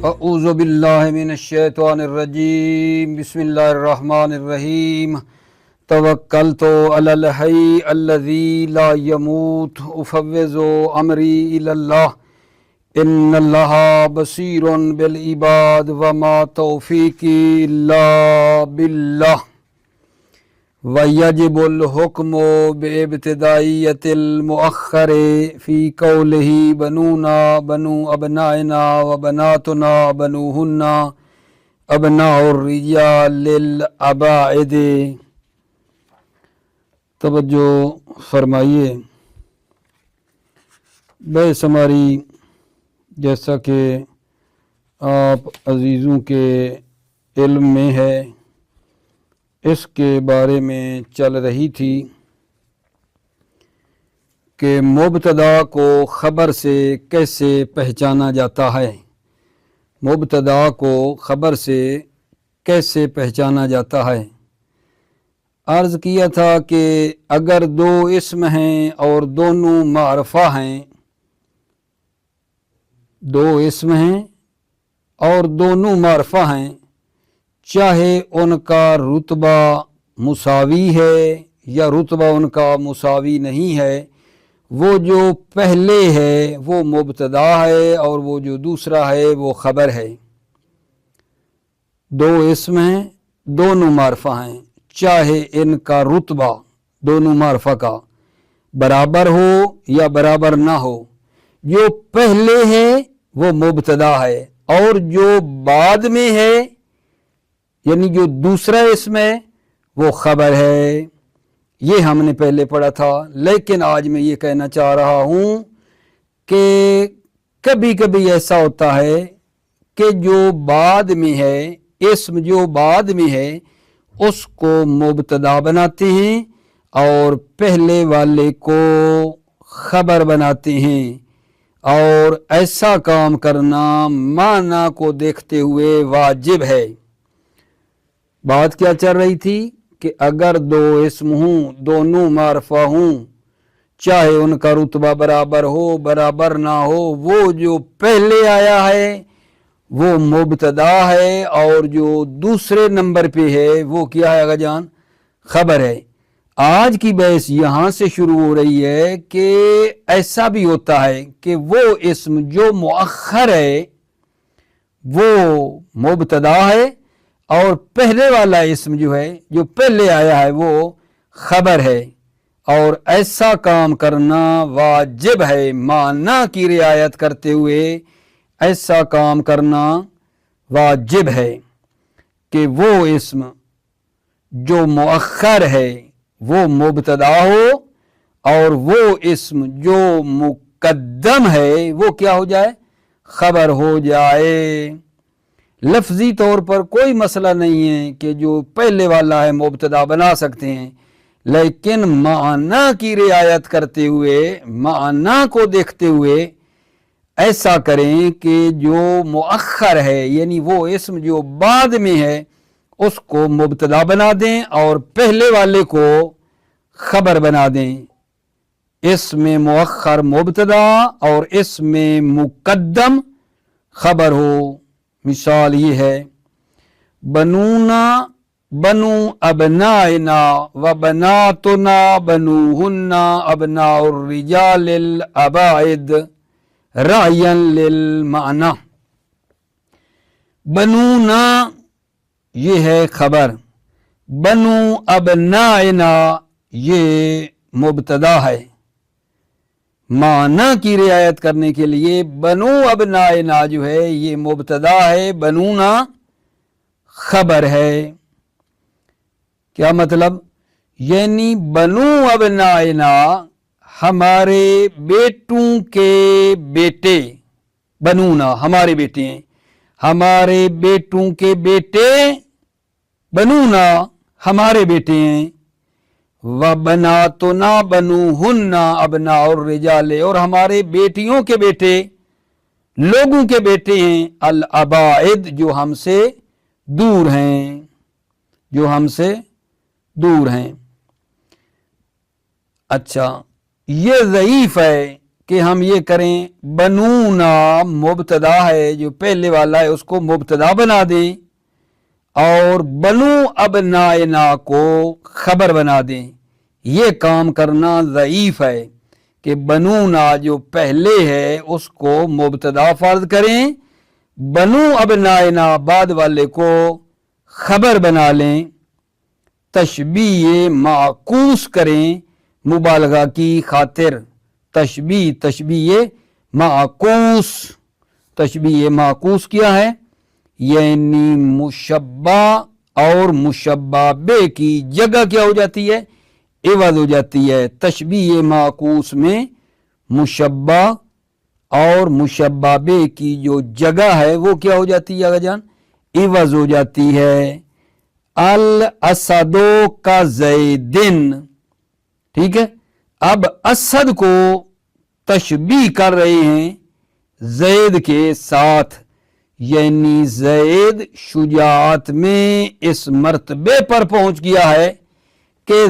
اعوذ باللہ من الشیطان الرجیم بسم اللہ الرحمن الرحیم توکلت علی الحی الذی لا یموت افوض امری الی اللہ ان اللہ بصیر بالعباد وما توفیقی الا باللہ وَيَجِبُ الْحُكْمُ بِابْتِدَائِيَّةِ الْمُؤَخَّرِ فِي قَوْلِهِ بَنُونَا بَنُو أَبْنَائِنَا وَبَنَاتُنَا بَنُوهُنَّ أَبْنَاءُ الرِّجَالِ لِلْأَبَائِدِ۔ توجہ فرمائیے، بحث ہماری جیسا کہ آپ عزیزوں کے علم میں ہے اس کے بارے میں چل رہی تھی کہ مبتدا کو خبر سے کیسے پہچانا جاتا ہے۔ مبتدا کو خبر سے کیسے پہچانا جاتا ہے۔ عرض کیا تھا کہ اگر دو اسم ہیں اور دونوں معرفہ ہیں، دو اسم ہیں اور دونوں معرفہ ہیں، چاہے ان کا رتبہ مساوی ہے یا رتبہ ان کا مساوی نہیں ہے، وہ جو پہلے ہے وہ مبتدا ہے اور وہ جو دوسرا ہے وہ خبر ہے۔ دو اسم ہیں، دونوں معرفہ ہیں، چاہے ان کا رتبہ دونوں معرفہ کا برابر ہو یا برابر نہ ہو، جو پہلے ہے وہ مبتدا ہے اور جو بعد میں ہے یعنی جو دوسرا اسم ہے وہ خبر ہے۔ یہ ہم نے پہلے پڑھا تھا، لیکن آج میں یہ کہنا چاہ رہا ہوں کہ کبھی کبھی ایسا ہوتا ہے کہ جو بعد میں ہے، اسم جو بعد میں ہے اس کو مبتدا بناتے ہیں اور پہلے والے کو خبر بناتے ہیں، اور ایسا کام کرنا معنی کو دیکھتے ہوئے واجب ہے۔ بات کیا چل رہی تھی کہ اگر دو اسم ہوں، دونوں معرفہ ہوں، چاہے ان کا رتبہ برابر ہو برابر نہ ہو، وہ جو پہلے آیا ہے وہ مبتدا ہے اور جو دوسرے نمبر پہ ہے وہ کیا ہے آغا جان؟ خبر ہے۔ آج کی بحث یہاں سے شروع ہو رہی ہے کہ ایسا بھی ہوتا ہے کہ وہ اسم جو مؤخر ہے وہ مبتدا ہے اور پہلے والا اسم جو ہے جو پہلے آیا ہے وہ خبر ہے، اور ایسا کام کرنا واجب ہے۔ معنی کی رعایت کرتے ہوئے ایسا کام کرنا واجب ہے کہ وہ اسم جو مؤخر ہے وہ مبتدا ہو اور وہ اسم جو مقدم ہے وہ کیا ہو جائے؟ خبر ہو جائے۔ لفظی طور پر کوئی مسئلہ نہیں ہے کہ جو پہلے والا ہے مبتدا بنا سکتے ہیں، لیکن معنی کی رعایت کرتے ہوئے، معنی کو دیکھتے ہوئے ایسا کریں کہ جو مؤخر ہے یعنی وہ اسم جو بعد میں ہے اس کو مبتدا بنا دیں اور پہلے والے کو خبر بنا دیں۔ اسم مؤخر مبتدا اور اسم مقدم خبر ہو۔ مثال یہ ہے، بنونا بنو ابنائنا و بناتنا بنوہن ابناء الرجال الابائد رعیا للمعنی۔ بنونا یہ ہے خبر، بنو ابنائنا یہ مبتدا ہے۔ معنی کی رعایت کرنے کے لیے بنو ابنائنا جو ہے یہ مبتدا ہے، بنونا خبر ہے۔ کیا مطلب؟ یعنی بنو ابنائنا ہمارے بیٹوں کے بیٹے، بنونا ہمارے بیٹے ہیں، ہمارے بیٹوں کے بیٹے، بنونا ہمارے بیٹے ہیں، وَبَنَاتُنَا بَنُوهُنَّ أَبْنَاءُ الرِّجَالِ اور ہمارے بیٹیوں کے بیٹے لوگوں کے بیٹے ہیں، الابائد جو ہم سے دور ہیں، جو ہم سے دور ہیں۔ اچھا، یہ ضعیف ہے کہ ہم یہ کریں بنونا مبتدا ہے جو پہلے والا ہے اس کو مبتدا بنا دیں اور بنو ابنائنا کو خبر بنا دیں. یہ کام کرنا ضعیف ہے کہ بنونا جو پہلے ہے اس کو مبتدا فرض کریں, بنو ابنائنا بعد والے کو خبر بنا لیں, تشبیہ معکوس کریں مبالغہ کی خاطر. تشبیہ معکوس, تشبیہ معکوس کیا ہے؟ یعنی مشبہ اور مشبہ بے کی جگہ کیا ہو جاتی ہے؟ عوض ہو جاتی ہے. تشبیہ معکوس میں مشبہ اور مشبہ بے کی جو جگہ ہے وہ کیا ہو جاتی ہے آقا جان؟ عوض ہو جاتی ہے. الاسدو کا زیدن, ٹھیک ہے. اب اسد کو تشبیہ کر رہے ہیں زید کے ساتھ, یعنی زید شجاعت میں اس مرتبے پر پہنچ گیا ہے کہ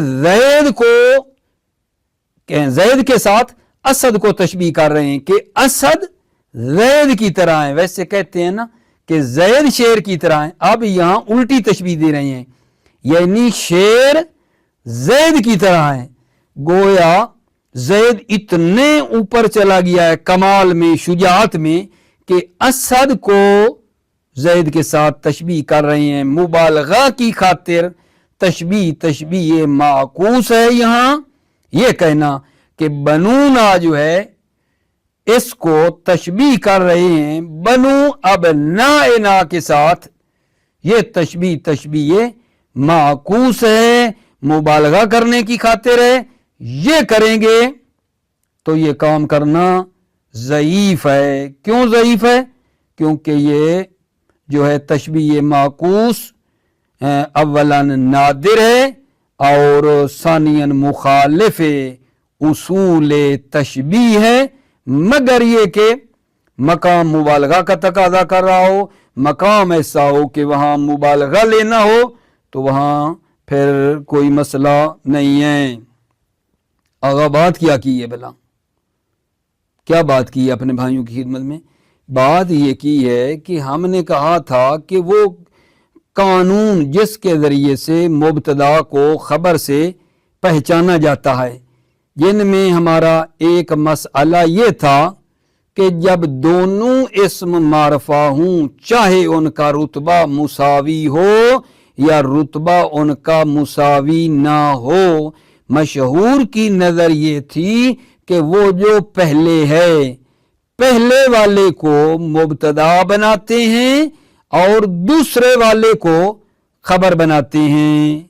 زید کے ساتھ اسد کو تشبیہ کر رہے ہیں کہ اسد زید کی طرح ہے. ویسے کہتے ہیں نا کہ زید شیر کی طرح ہے, اب یہاں الٹی تشبیہ دے رہے ہیں, یعنی شیر زید کی طرح ہے. گویا زید اتنے اوپر چلا گیا ہے کمال میں, شجاعت میں, کہ اسد کو زید کے ساتھ تشبیہ کر رہے ہیں مبالغہ کی خاطر. تشبیہ معکوس ہے یہاں یہ کہنا کہ بنونا جو ہے اس کو تشبیہ کر رہے ہیں بنو ابنائنا کے ساتھ. یہ تشبیہ معکوس ہے, مبالغہ کرنے کی خاطر ہے. یہ کریں گے تو یہ کام کرنا ضعیف ہے. کیوں ضعیف ہے؟ کیونکہ یہ جو ہے تشبیہ معکوس اولا نادر ہے اور ثانیاً مخالف اصول تشبیہ ہے, مگر یہ کہ مقام مبالغہ کا تقاضا کر رہا ہو, مقام ایسا ہو کہ وہاں مبالغہ لینا ہو تو وہاں پھر کوئی مسئلہ نہیں ہے. آغا بات کیا کی ہے بلا, کیا بات کی ہے اپنے بھائیوں کی خدمت میں؟ بات یہ کی ہے کہ ہم نے کہا تھا کہ وہ قانون جس کے ذریعے سے مبتدا کو خبر سے پہچانا جاتا ہے, جن میں ہمارا ایک مسئلہ یہ تھا کہ جب دونوں اسم معرفہ ہوں چاہے ان کا رتبہ مساوی ہو یا رتبہ ان کا مساوی نہ ہو, مشہور کی نظر یہ تھی کہ وہ جو پہلے ہے پہلے والے کو مبتدا بناتے ہیں اور دوسرے والے کو خبر بناتے ہیں.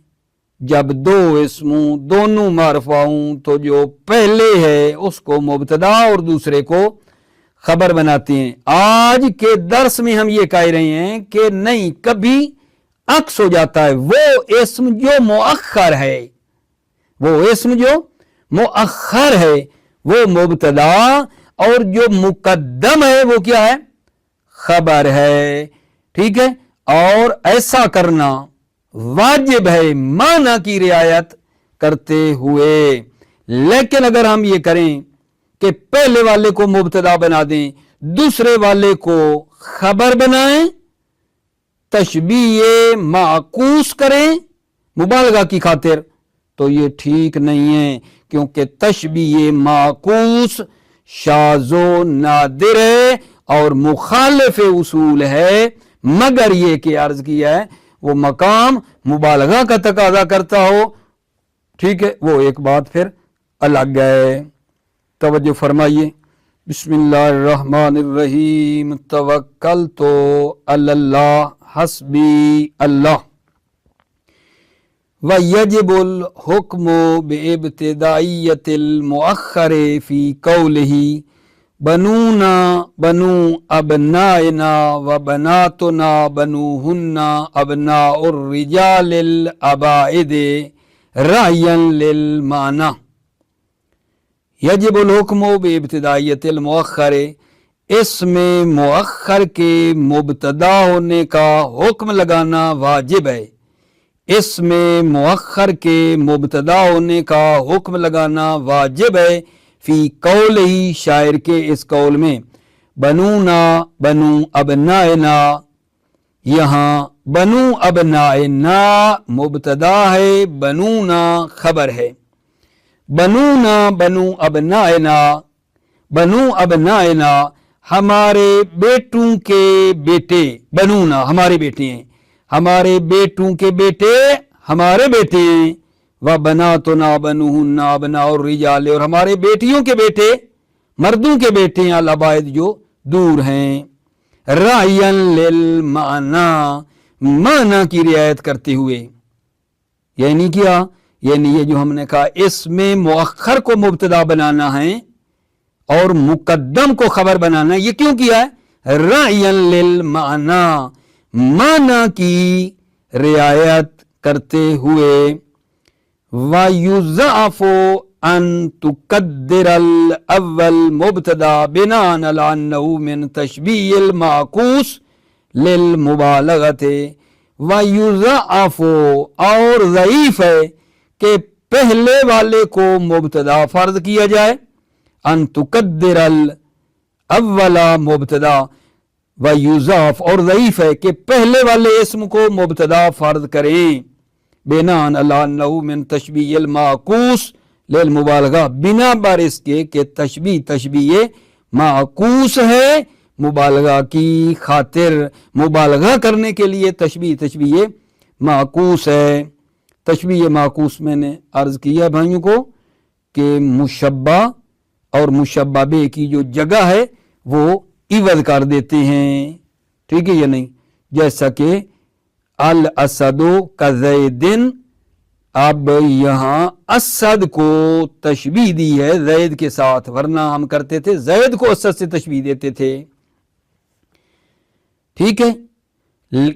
جب دو اسموں دونوں معرفہ ہوں تو جو پہلے ہے اس کو مبتدا اور دوسرے کو خبر بناتے ہیں. آج کے درس میں ہم یہ کہہ رہے ہیں کہ نہیں, کبھی عکس ہو جاتا ہے. وہ اسم جو مؤخر ہے, وہ اسم جو مؤخر ہے وہ مبتدا اور جو مقدم ہے وہ کیا ہے؟ خبر ہے. ٹھیک ہے, اور ایسا کرنا واجب ہے معنی کی رعایت کرتے ہوئے. لیکن اگر ہم یہ کریں کہ پہلے والے کو مبتدا بنا دیں دوسرے والے کو خبر بنائیں, تشبیہ معکوس کریں مبالغہ کی خاطر, تو یہ ٹھیک نہیں ہے, کیونکہ تشبیہ معکوس شاذ و نادر ہے اور مخالف اصول ہے, مگر یہ کہ عرض کیا ہے وہ مقام مبالغہ کا تقاضا کرتا ہو. ٹھیک ہے, وہ ایک بات پھر الگ ہے. توجہ فرمائیے. بسم اللہ الرحمن الرحیم. توکلت علی اللہ حسبی اللہ. وَيَجِبُ الْحُكْمُ بِإِبْتِدَائِيَّةِ الْمُؤَخَّرِ فِي قَوْلِهِ بنونا بنو ابنائنا وبناتنا بنوہن ابناء الرجال الابائد رعیا للمعنی. یجب الحکم بابتدائیت المؤخر, اس میں مؤخر کے مبتدا ہونے کا حکم لگانا واجب ہے. اس میں مؤخر کے مبتدا ہونے کا حکم لگانا واجب ہے. فی قول ہی شاعر کے اس قول میں بنونا بنو ابنائنا، یہاں بنو ابنائنا مبتدا ہے، بنونا خبر ہے۔ بنونا بنو ابنائنا، بنو ابنائنا ہمارے بیٹوں کے بیٹے، بنونا ہمارے بیٹے ہیں، ہمارے بیٹوں کے بیٹے ہمارے بیٹے ہیں، وبناتنا بنوہن ابناء الرجال، اور ہمارے بیٹیوں کے بیٹے مردوں کے بیٹے ہیں الابائد جو دور ہیں، رعین للمعنی معنی کی رعایت کرتے ہوئے، یعنی کیا، یعنی یہ جو ہم نے کہا اس میں مؤخر کو مبتدا بنانا ہے اور مقدم کو خبر بنانا ہے، یہ کیوں کیا ہے؟ رعین للمعنی، معنی کی رعایت کرتے ہوئے، وَيُضَعَفُ أَن تُقَدِّرَ الْأَوَّلَ مُبْتَدَى بِنَاءً عَلَى أَنَّهُ مِن تَشْبِيهِ الْمَعْكُوسِ لِلْمُبَالَغَةِ، وَيُضَعَفُ اور ضعیف ہے کہ پہلے والے کو مبتدا فرض کیا جائے، ان تقدر الاول مبتدا، ویضاف اور ضعیف ہے کہ پہلے والے اسم کو مبتدا فرض کریں، بناء علی انہ من تشبیہ المعکوس للمبالغہ، بنا بر اس کے کہ تشبیہ معکوس ہے مبالغہ کی خاطر، مبالغہ کرنے کے لیے تشبیہ معکوس ہے۔ تشبیہ معکوس میں نے عرض کیا بھائیوں کو کہ مشبہ اور مشبہ بے کی جو جگہ ہے وہ عوض کر دیتے ہیں، ٹھیک ہے یا نہیں؟ جیسا کہ الاسد کزید، اب یہاں اسد کو تشبیہ دی ہے زید کے ساتھ، ورنہ ہم کرتے تھے زید کو اسد سے تشبیہ دیتے تھے، ٹھیک ہے؟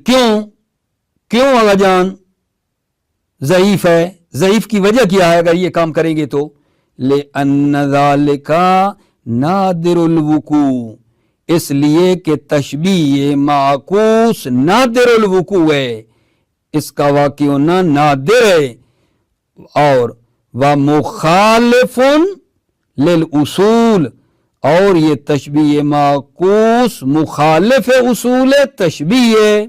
کیوں آغا جان ضعیف ہے؟ ضعیف کی وجہ کیا ہے اگر یہ کام کریں گے تو؟ لِأَنَّ ذَلِكَ نادر الوقوع، اس لیے کہ تشبیہ معکوس نادر الوقوع ہے، اس کا واقع ہونا نادر ہے، اور وَمُخَالِفٌ لِلْأُصُولِ، اور یہ تشبیہ معکوس مخالف اصول تشبیہ ہے۔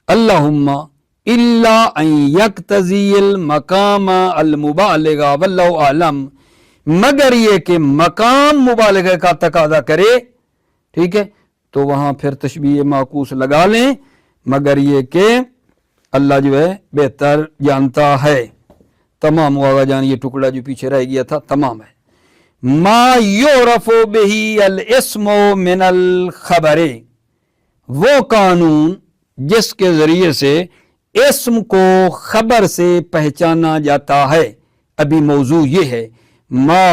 اللہم الا ان یقتضی المقام المبالغ واللہ اعلم، مگر یہ کہ مقام مبالغہ کا تقاضا کرے، ٹھیک ہے، تو وہاں پھر تشبیہ معکوس لگا لیں، مگر یہ کہ اللہ جو ہے بہتر جانتا ہے۔ تمام آغا جان یہ ٹکڑا جو پیچھے رہ گیا تھا تمام ہے۔ ما یعرف بہ الاسم من الخبر، وہ قانون جس کے ذریعے سے اسم کو خبر سے پہچانا جاتا ہے، ابھی موضوع یہ ہے ما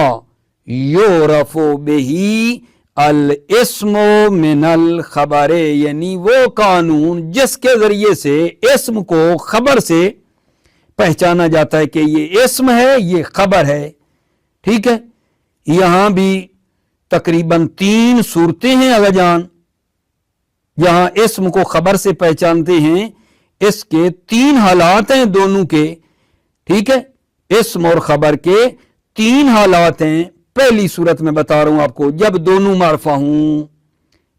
یعرف بہ الاسم من الخبر، یعنی وہ قانون جس کے ذریعے سے اسم کو خبر سے پہچانا جاتا ہے کہ یہ اسم ہے یہ خبر ہے، ٹھیک ہے؟ یہاں بھی تقریباً 3 صورتیں ہیں اگر جان، یہاں اسم کو خبر سے پہچانتے ہیں، اس کے 3 حالات ہیں دونوں کے، ٹھیک ہے؟ اسم اور خبر کے 3 حالات ہیں۔ پہلی صورت میں بتا رہا ہوں آپ کو، جب دونوں معرفہ ہوں،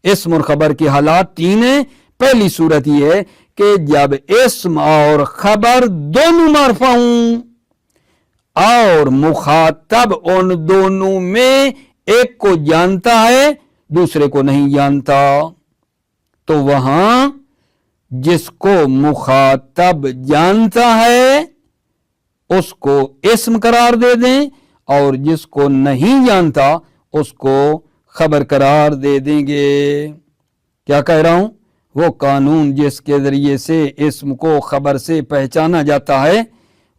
اسم اور خبر کے حالات 3 ہیں۔ پہلی صورت یہ ہے کہ جب اسم اور خبر دونوں معرفہ ہوں اور مخاطب ان دونوں میں ایک کو جانتا ہے دوسرے کو نہیں جانتا، تو وہاں جس کو مخاطب جانتا ہے اس کو اسم قرار دے دیں، اور جس کو نہیں جانتا اس کو خبر قرار دے دیں گے۔ کیا کہہ رہا ہوں؟ وہ قانون جس کے ذریعے سے اسم کو خبر سے پہچانا جاتا ہے،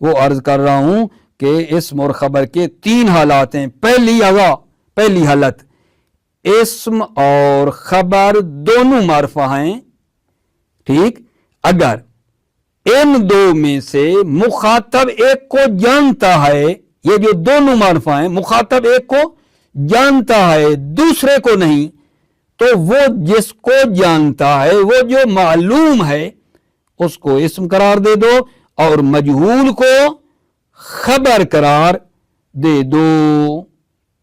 وہ عرض کر رہا ہوں کہ اسم اور خبر کے 3 حالات ہیں۔ پہلی حالت، اسم اور خبر دونوں معرفہ ہیں، ٹھیک؟ اگر ان 2 میں سے مخاطب ایک کو جانتا ہے، یہ جو دونوں معرفہ ہیں، مخاطب ایک کو جانتا ہے دوسرے کو نہیں، تو وہ جس کو جانتا ہے، وہ جو معلوم ہے، اس کو اسم قرار دے دو اور مجہول کو خبر قرار دے دو،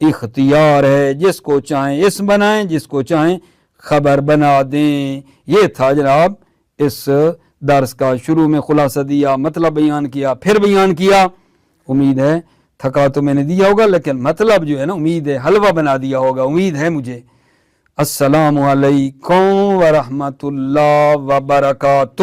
اختیار ہے، جس کو چاہیں اسم بنائیں، جس کو چاہیں خبر بنا دیں۔ یہ تھا جناب اس درس کا، شروع میں خلاصہ دیا، مطلب بیان کیا، پھر بیان کیا۔ امید ہے تھکا تو میں نے دیا ہوگا، لیکن مطلب جو ہے نا امید ہے حلوہ بنا دیا ہوگا، امید ہے مجھے۔ السلام علیکم ورحمۃ اللہ وبرکاتہ۔